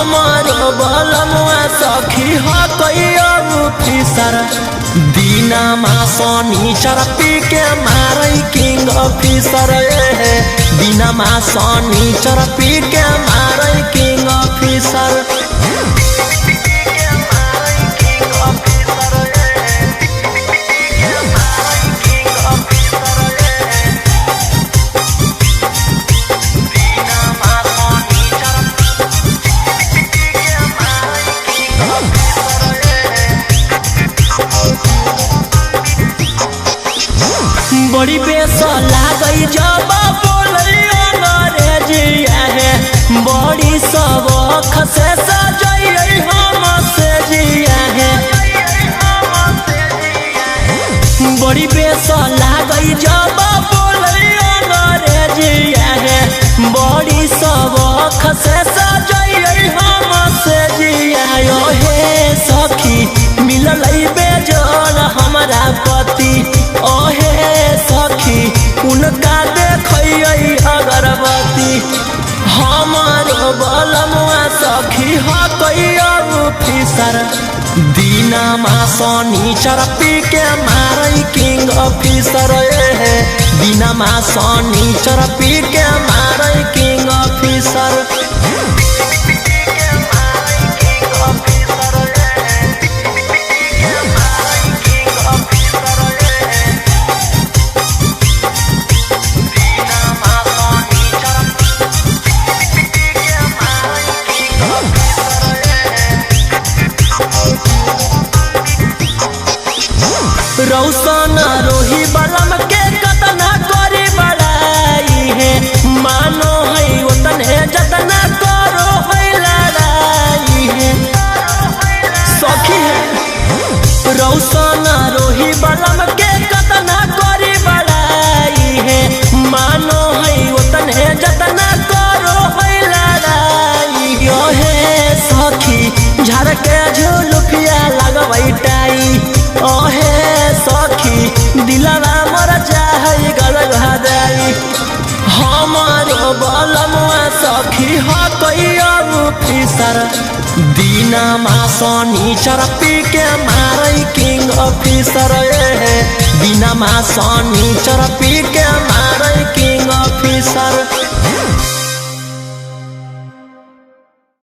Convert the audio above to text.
हमारो बलमुआ सखी हो कोई ऑफिसर दिनमा शनिचर पी के मारै किंग ऑफिसर दिनमा शनिचर पी के मारै किंग ऑफिसर बड़ी बेस लागई जब बोले अंग्रेजिया है बड़ी सबक से सजई हम से जिया है बड़ी बेस लागई जब बोले अंग्रेजिया है बड़ी सबक से सजई हम से जिया हे सखी मिलल बेजोर हमारा पति ओहे सखी उनका देखिए अगरबत्ती हमारो बलमुआ सखी हो कोई ऑफिसर दिनमा शनिचर पी के मारै किंग ऑफिसर दिनमा शनिचर पी के मारै किंग ऑफिसर रौशन रोही बलम के कतना करी बड़ाई है मानो है उतने जतना करो है लड़ाई है सखी है रौशन रोही बलम के कतना करी बड़ाई है मानो है उतने जतना करो है लड़ाई हे सखी झड़ के झुलुफिया लगवई टाई ओहे सखी दिलवा मर चाहे गलगदाई हमारो बलमुआ सखी हो कोई ऑफिसर दिनमा शनिचर पी के मारै किंग ऑफिसर दिनमा शनिचर पी के मारै